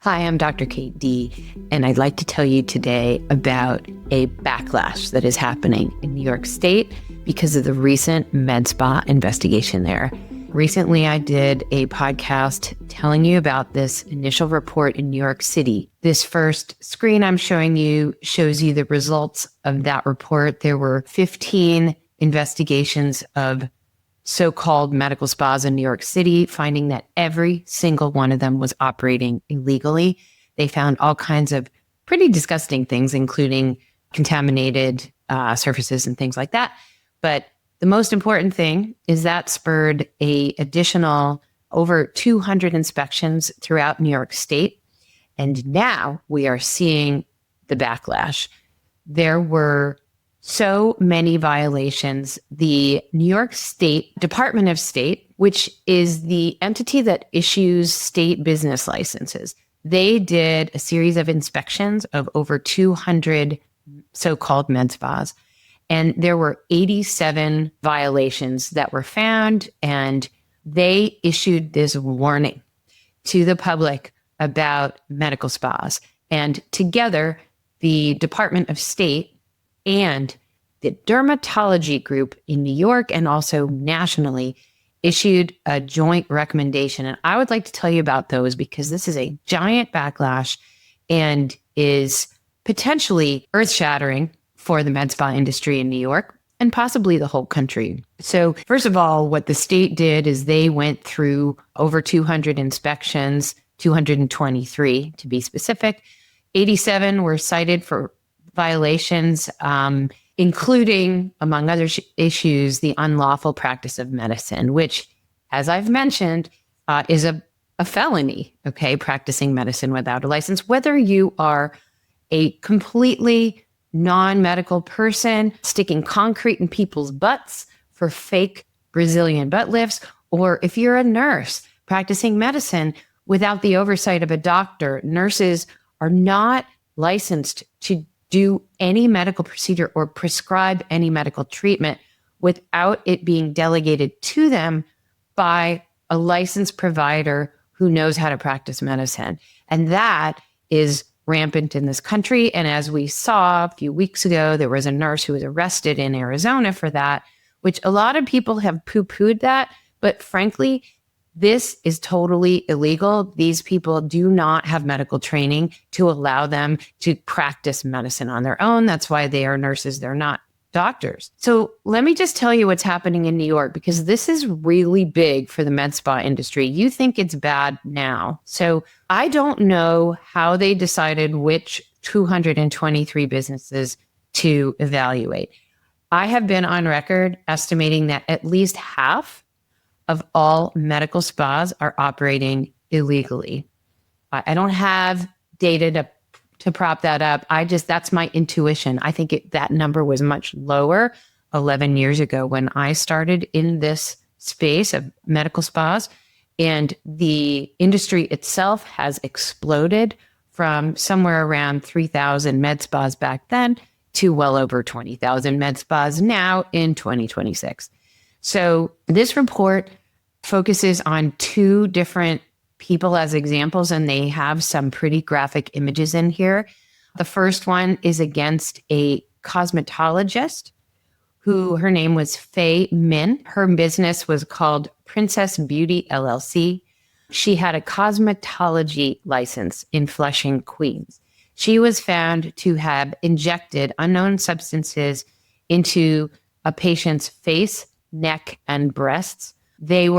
Hi, I'm Dr. Kate D, and I'd like to tell you today about a backlash that is happening in New York State because of the recent med spa investigation there. Recently, I did a podcast telling you about this initial report in New York City. This first screen I'm showing you shows you the results of that report. There were 15 investigations of so-called medical spas in New York City, finding that every single one of them was operating illegally. They found all kinds of pretty disgusting things, including contaminated surfaces and things like that. But the most important thing is that spurred an additional over 200 inspections throughout New York State. And now we are seeing the backlash. There were so many violations. The New York State Department of State, which is the entity that issues state business licenses, they did a series of inspections of over 200 so-called med spas. And there were 87 violations that were found, and they issued this warning to the public about medical spas. And together, the Department of State and the dermatology group in New York and also nationally issued a joint recommendation. And I would like to tell you about those because this is a giant backlash and is potentially earth-shattering for the med spa industry in New York and possibly the whole country. So first of all, what the state did is they went through over 200 inspections, 223 to be specific. 87 were cited for violations, including, among other issues, the unlawful practice of medicine, which, as I've mentioned, is a felony, okay, practicing medicine without a license. Whether you are a completely non-medical person sticking concrete in people's butts for fake Brazilian butt lifts, or if you're a nurse practicing medicine without the oversight of a doctor, nurses are not licensed to do any medical procedure or prescribe any medical treatment without it being delegated to them by a licensed provider who knows how to practice medicine. And that is rampant in this country. And as we saw a few weeks ago, there was a nurse who was arrested in Arizona for that, which a lot of people have poo-pooed that. But frankly, this is totally illegal. These people do not have medical training to allow them to practice medicine on their own. That's why they are nurses. They're not doctors. So let me just tell you what's happening in New York, because this is really big for the med spa industry. You think it's bad now. So I don't know how they decided which 223 businesses to evaluate. I have been on record estimating that at least half of all medical spas are operating illegally. I don't have data to prop that up. That's my intuition. I think that number was much lower 11 years ago when I started in this space of medical spas. And the industry itself has exploded from somewhere around 3,000 med spas back then to well over 20,000 med spas now in 2026. So this report focuses on two different people as examples, and they have some pretty graphic images in here. The first one is against a cosmetologist her name was Faye Min. Her business was called Princess Beauty LLC. She had a cosmetology license in Flushing, Queens. She was found to have injected unknown substances into a patient's face, neck, and breasts. This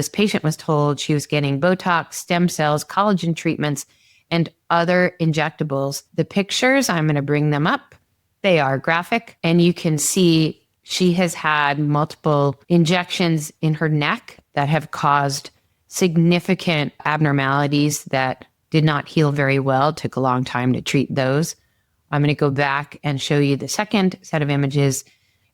patient was told she was getting Botox, stem cells, collagen treatments, and other injectables. The pictures, I'm going to bring them up. They are graphic, and you can see she has had multiple injections in her neck that have caused significant abnormalities that did not heal very well. It took a long time to treat those. I'm going to go back and show you the second set of images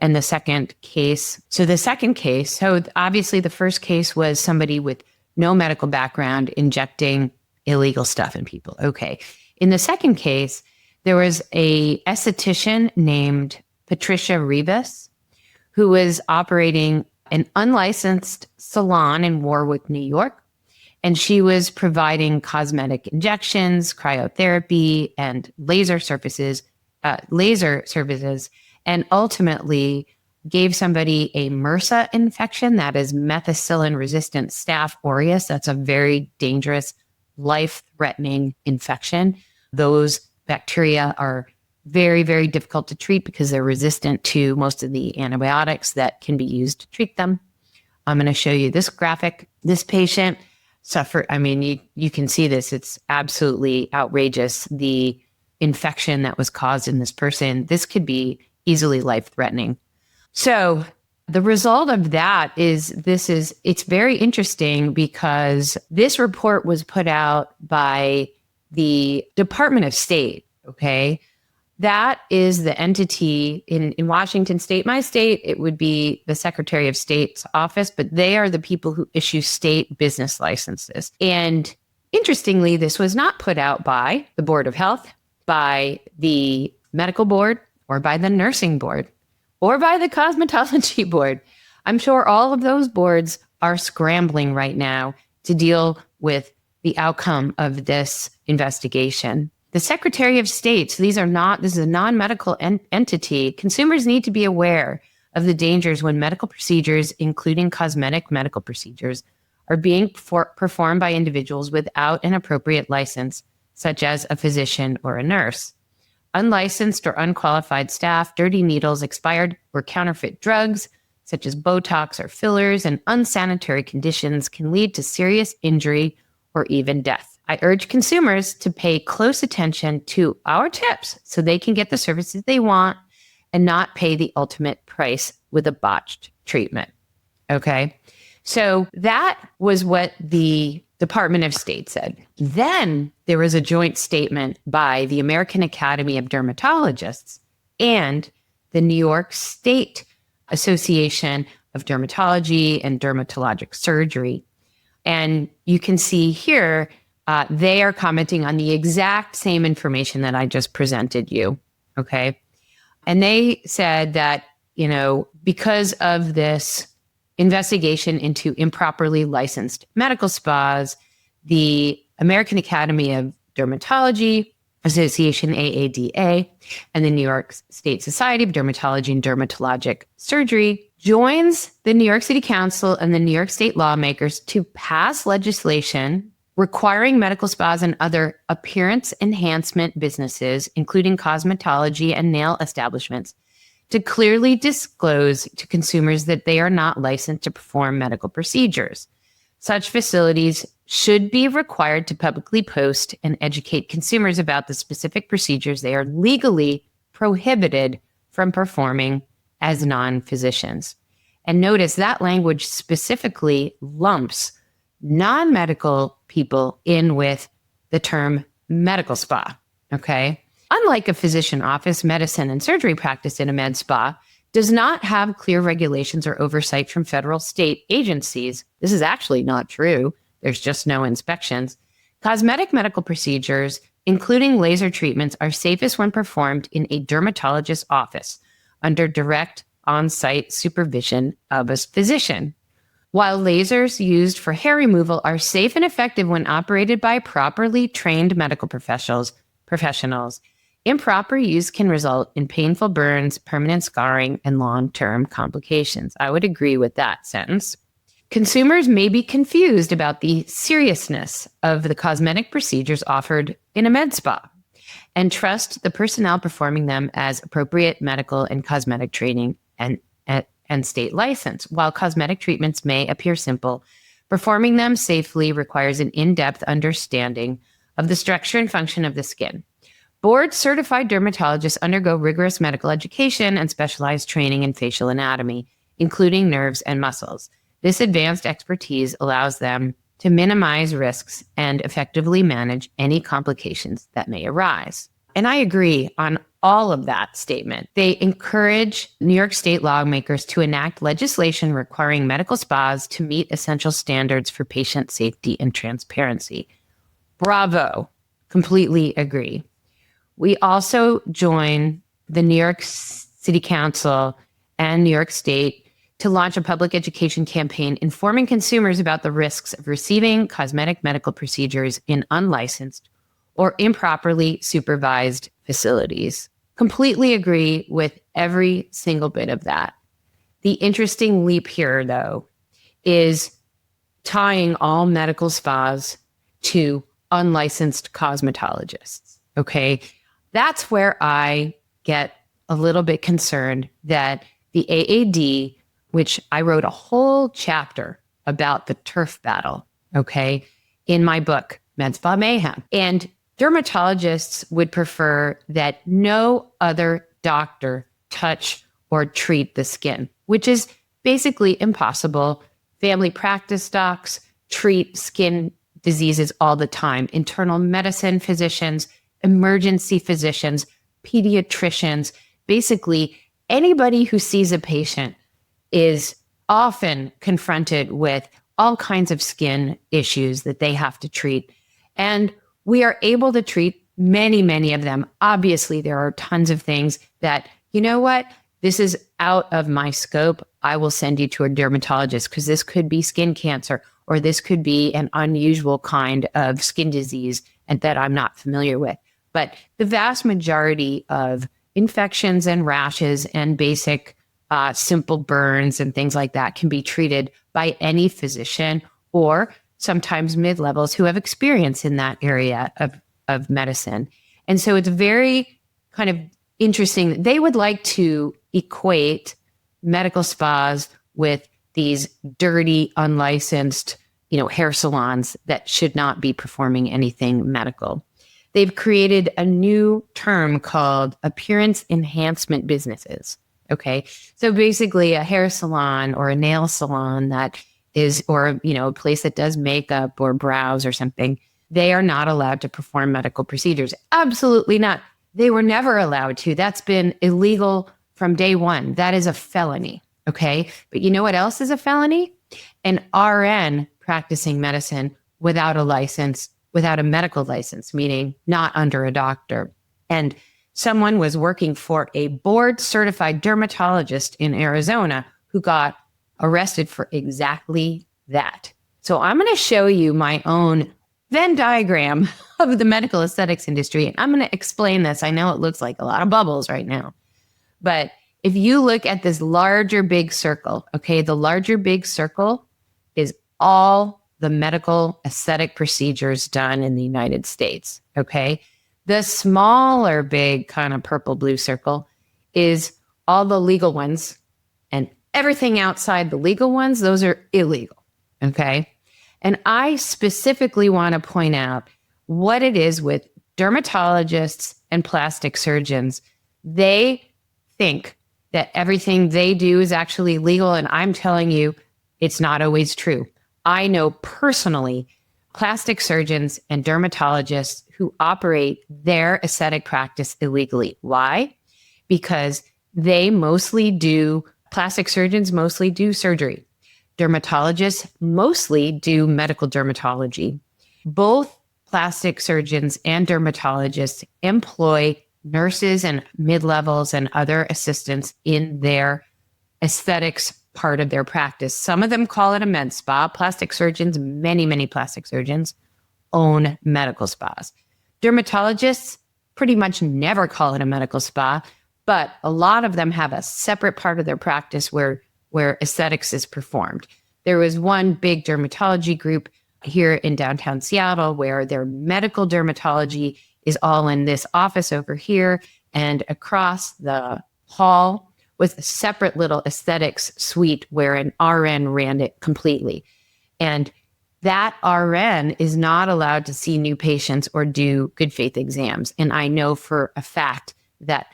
and the second case. So obviously the first case was somebody with no medical background injecting illegal stuff in people. Okay. In the second case, there was a esthetician named Patricia Rivas who was operating an unlicensed salon in Warwick, New York. And she was providing cosmetic injections, cryotherapy, and laser services, and ultimately gave somebody a MRSA infection, that is methicillin-resistant Staph aureus. That's a very dangerous, life-threatening infection. Those bacteria are very, very difficult to treat because they're resistant to most of the antibiotics that can be used to treat them. I'm going to show you this graphic. This patient suffered, you can see this. It's absolutely outrageous, the infection that was caused in this person. This could be easily life-threatening. So the result of that is it's very interesting because this report was put out by the Department of State, okay? That is the entity in Washington State. My state, it would be the Secretary of State's office, but they are the people who issue state business licenses. And interestingly, this was not put out by the Board of Health, by the medical board, or by the nursing board, or by the cosmetology board. I'm sure all of those boards are scrambling right now to deal with the outcome of this investigation. The Secretary of State, so this is a non-medical entity. Consumers need to be aware of the dangers when medical procedures, including cosmetic medical procedures, are being performed by individuals without an appropriate license, such as a physician or a nurse. Unlicensed or unqualified staff, dirty needles, expired or counterfeit drugs, such as Botox or fillers, and unsanitary conditions can lead to serious injury or even death. I urge consumers to pay close attention to our tips so they can get the services they want and not pay the ultimate price with a botched treatment. Okay. So that was what the Department of State said. Then there was a joint statement by the American Academy of Dermatologists and the New York State Association of Dermatology and Dermatologic Surgery. And you can see here, they are commenting on the exact same information that I just presented you. Okay. And they said that, because of this investigation into improperly licensed medical spas, the American Academy of Dermatology Association, AADA, and the New York State Society of Dermatology and Dermatologic Surgery joins the New York City Council and the New York State lawmakers to pass legislation requiring medical spas and other appearance enhancement businesses, including cosmetology and nail establishments, to clearly disclose to consumers that they are not licensed to perform medical procedures. Such facilities should be required to publicly post and educate consumers about the specific procedures they are legally prohibited from performing as non-physicians. And notice that language specifically lumps non-medical people in with the term medical spa, okay? Unlike a physician office, medicine and surgery practice in a med spa does not have clear regulations or oversight from federal state agencies. This is actually not true. There's just no inspections. Cosmetic medical procedures, including laser treatments, are safest when performed in a dermatologist's office under direct on-site supervision of a physician. While lasers used for hair removal are safe and effective when operated by properly trained medical professionals, improper use can result in painful burns, permanent scarring, and long-term complications. I would agree with that sentence. Consumers may be confused about the seriousness of the cosmetic procedures offered in a med spa and trust the personnel performing them as appropriate medical and cosmetic training and state license. While cosmetic treatments may appear simple, performing them safely requires an in-depth understanding of the structure and function of the skin. Board-certified dermatologists undergo rigorous medical education and specialized training in facial anatomy, including nerves and muscles. This advanced expertise allows them to minimize risks and effectively manage any complications that may arise. And I agree on all of that statement. They encourage New York State lawmakers to enact legislation requiring medical spas to meet essential standards for patient safety and transparency. Bravo. Completely agree. We also join the New York City Council and New York State to launch a public education campaign informing consumers about the risks of receiving cosmetic medical procedures in unlicensed or improperly supervised facilities. Completely agree with every single bit of that. The interesting leap here, though, is tying all medical spas to unlicensed cosmetologists. Okay. That's where I get a little bit concerned that the AAD, which I wrote a whole chapter about the turf battle, okay, in my book, Med Spa Mayhem. And dermatologists would prefer that no other doctor touch or treat the skin, which is basically impossible. Family practice docs treat skin diseases all the time. Internal medicine physicians, emergency physicians, pediatricians, basically anybody who sees a patient is often confronted with all kinds of skin issues that they have to treat. And we are able to treat many, many of them. Obviously, there are tons of things that, you know what, this is out of my scope. I will send you to a dermatologist because this could be skin cancer or this could be an unusual kind of skin disease and that I'm not familiar with. But the vast majority of infections and rashes and basic simple burns and things like that can be treated by any physician or sometimes mid-levels who have experience in that area of medicine. And so it's very kind of interesting. They would like to equate medical spas with these dirty, unlicensed, hair salons that should not be performing anything medical. They've created a new term called appearance enhancement businesses. Okay. So basically a hair salon or a nail salon that is, or, a place that does makeup or brows or something, they are not allowed to perform medical procedures. Absolutely not. They were never allowed to. That's been illegal from day one. That is a felony. Okay. But you know what else is a felony? An RN practicing medicine without a license, without a medical license, meaning not under a doctor. And someone was working for a board certified dermatologist in Arizona who got arrested for exactly that. So I'm going to show you my own Venn diagram of the medical aesthetics industry. And I'm going to explain this. I know it looks like a lot of bubbles right now, but if you look at this larger big circle, okay, the larger big circle is all the medical aesthetic procedures done in the United States, okay? The smaller big kind of purple blue circle is all the legal ones, and everything outside the legal ones, those are illegal, okay? And I specifically want to point out what it is with dermatologists and plastic surgeons. They think that everything they do is actually legal, and I'm telling you, it's not always true. I know personally plastic surgeons and dermatologists who operate their aesthetic practice illegally. Why? Because plastic surgeons mostly do surgery. Dermatologists mostly do medical dermatology. Both plastic surgeons and dermatologists employ nurses and mid-levels and other assistants in their aesthetics part of their practice. Some of them call it a med spa. Plastic surgeons, many, many plastic surgeons own medical spas. Dermatologists pretty much never call it a medical spa, but a lot of them have a separate part of their practice where aesthetics is performed. There was one big dermatology group here in downtown Seattle where their medical dermatology is all in this office over here, and across the hall was a separate little aesthetics suite where an RN ran it completely. And that RN is not allowed to see new patients or do good faith exams. And I know for a fact that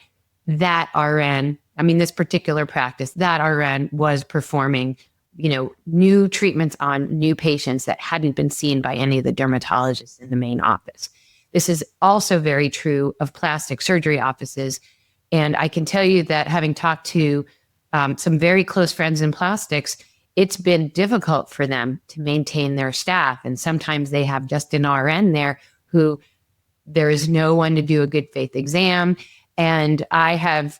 RN, this particular practice, that RN was performing, new treatments on new patients that hadn't been seen by any of the dermatologists in the main office. This is also very true of plastic surgery offices. And I can tell you that having talked to some very close friends in plastics, it's been difficult for them to maintain their staff. And sometimes they have just an RN there who there is no one to do a good faith exam. And I have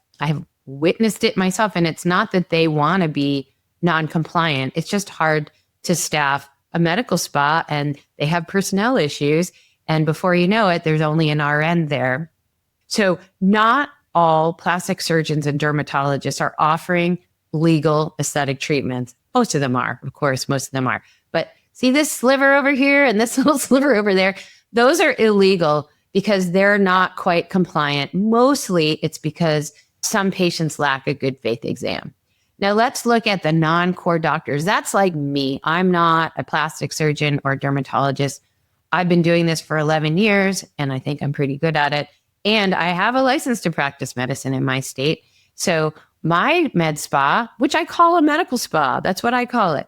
witnessed it myself. And it's not that they want to be non-compliant. It's just hard to staff a medical spa, and they have personnel issues. And before you know it, there's only an RN there. So not all plastic surgeons and dermatologists are offering legal aesthetic treatments. Most of them are, of course, most of them are. But see this sliver over here and this little sliver over there? Those are illegal because they're not quite compliant. Mostly it's because some patients lack a good faith exam. Now let's look at the non-core doctors. That's like me. I'm not a plastic surgeon or dermatologist. I've been doing this for 11 years and I think I'm pretty good at it. And I have a license to practice medicine in my state. So my med spa, which I call a medical spa, that's what I call it,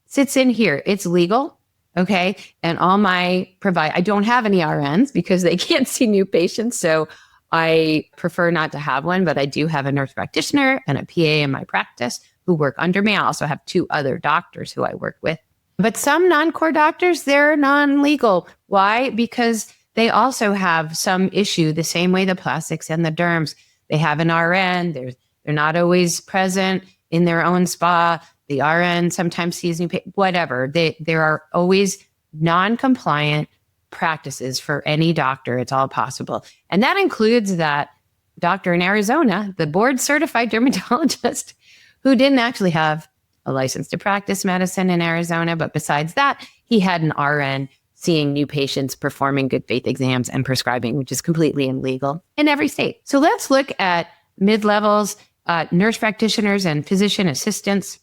sits in here. It's legal. Okay. And all my I don't have any RNs because they can't see new patients. So I prefer not to have one, but I do have a nurse practitioner and a PA in my practice who work under me. I also have 2 other doctors who I work with. But some non-core doctors, they're non-legal. Why? Because they also have some issue the same way the plastics and the derms. They have an RN. They're not always present in their own spa. The RN sometimes sees new patients, whatever. There are always non-compliant practices for any doctor. It's all possible. And that includes that doctor in Arizona, the board certified dermatologist who didn't actually have a license to practice medicine in Arizona. But besides that, he had an RN seeing new patients, performing good faith exams and prescribing, which is completely illegal in every state. So let's look at mid-levels, nurse practitioners and physician assistants.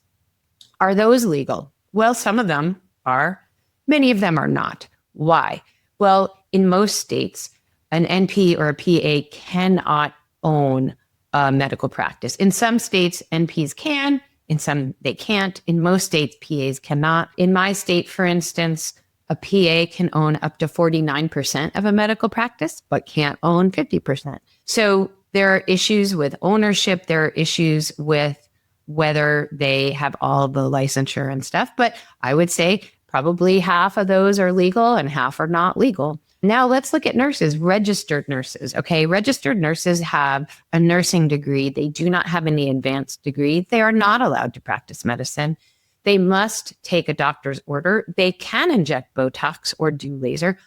Are those legal? Well, some of them are. Many of them are not. Why? Well, in most states, an NP or a PA cannot own a medical practice. In some states, NPs can. In some, they can't. In most states, PAs cannot. In my state, for instance, a PA can own up to 49% of a medical practice, but can't own 50%. So there are issues with ownership. There are issues with whether they have all the licensure and stuff. But I would say probably half of those are legal and half are not legal. Now let's look at nurses, registered nurses. Okay, registered nurses have a nursing degree. They do not have any advanced degree. They are not allowed to practice medicine. They must take a doctor's order. They can inject Botox or do laser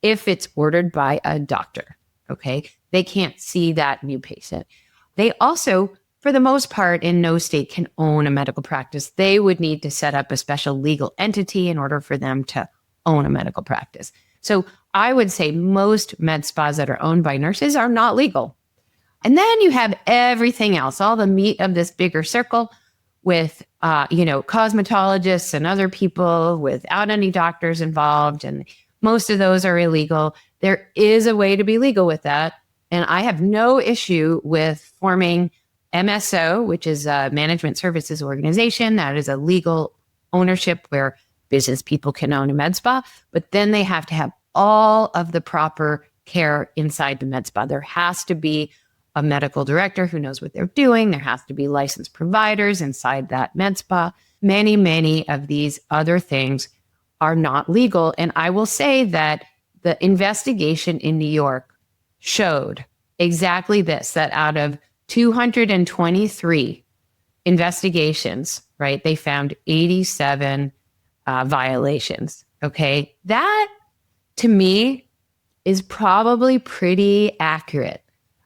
if it's ordered by a doctor. Okay, they can't see that new patient. They also, for the most part, in no state can own a medical practice. They would need to set up a special legal entity in order for them to own a medical practice. So I would say most med spas that are owned by nurses are not legal. And then you have everything else, all the meat of this bigger circle with, cosmetologists and other people without any doctors involved. And most of those are illegal. There is a way to be legal with that. And I have no issue with forming MSO, which is a management services organization. That is a legal ownership where business people can own a med spa, but then they have to have all of the proper care inside the med spa. There has to be a medical director who knows what they're doing. There has to be licensed providers inside that med spa. Many, many of these other things are not legal. And I will say that the investigation in New York showed exactly this, that out of 223 investigations, right, they found 87 violations. Okay. That to me is probably pretty accurate.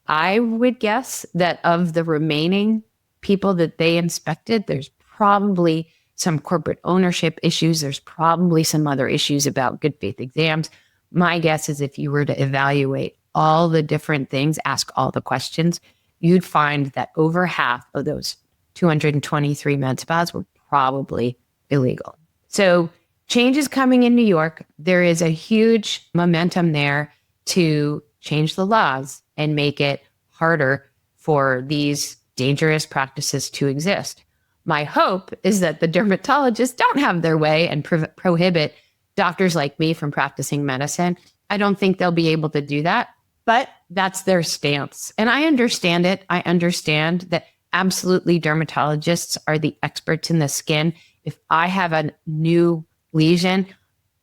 I would guess that of the remaining people that they inspected, there's probably some corporate ownership issues. There's probably some other issues about good faith exams. My guess is if you were to evaluate all the different things, ask all the questions, you'd find that over half of those 223 med spas were probably illegal. So change is coming in New York. There is a huge momentum there to change the laws and make it harder for these dangerous practices to exist. My hope is that the dermatologists don't have their way and prohibit doctors like me from practicing medicine. I don't think they'll be able to do that, but that's their stance. And I understand it. I understand that absolutely dermatologists are the experts in the skin. If I have a new lesion,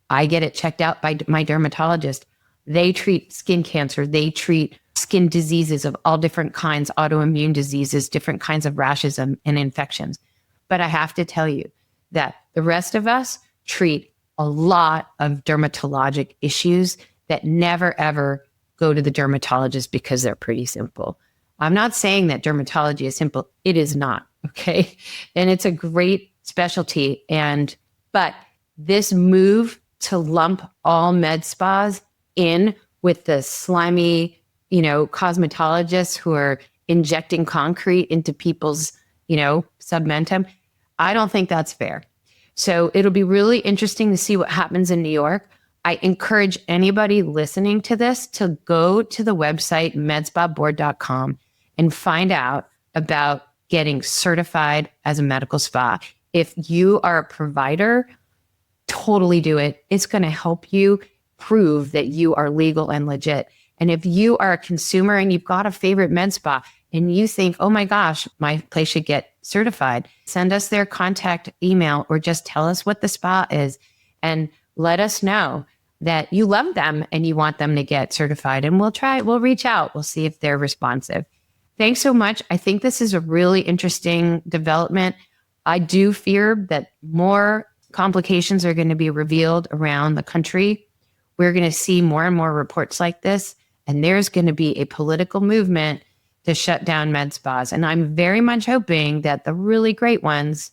I get it checked out by my dermatologist. They treat skin cancer. They treat skin diseases of all different kinds, autoimmune diseases, different kinds of rashes and infections. But I have to tell you that the rest of us treat a lot of dermatologic issues that never, ever go to the dermatologist because they're pretty simple. I'm not saying that dermatology is simple. It is not, okay? And it's a great specialty. But this move to lump all med spas in with the slimy, cosmetologists who are injecting concrete into people's, submentum, I don't think that's fair. So it'll be really interesting to see what happens in New York. I encourage anybody listening to this to go to the website medspaboard.com and find out about getting certified as a medical spa. If you are a provider, totally do it. It's going to help you prove that you are legal and legit. And if you are a consumer and you've got a favorite med spa and you think, oh my gosh, my place should get certified, send us their contact email or just tell us what the spa is and let us know that you love them and you want them to get certified. And we'll reach out. We'll see if they're responsive. Thanks so much. I think this is a really interesting development. I do fear that more complications are going to be revealed around the country. We're going to see more and more reports like this, and there's going to be a political movement to shut down med spas. And I'm very much hoping that the really great ones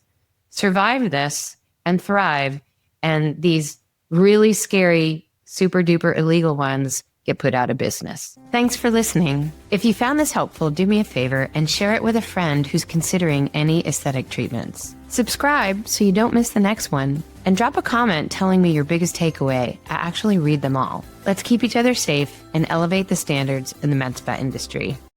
survive this and thrive, and these really scary, super duper illegal ones get put out of business. Thanks for listening. If you found this helpful, do me a favor and share it with a friend who's considering any aesthetic treatments. Subscribe so you don't miss the next one, and drop a comment telling me your biggest takeaway. I actually read them all. Let's keep each other safe and elevate the standards in the med spa industry.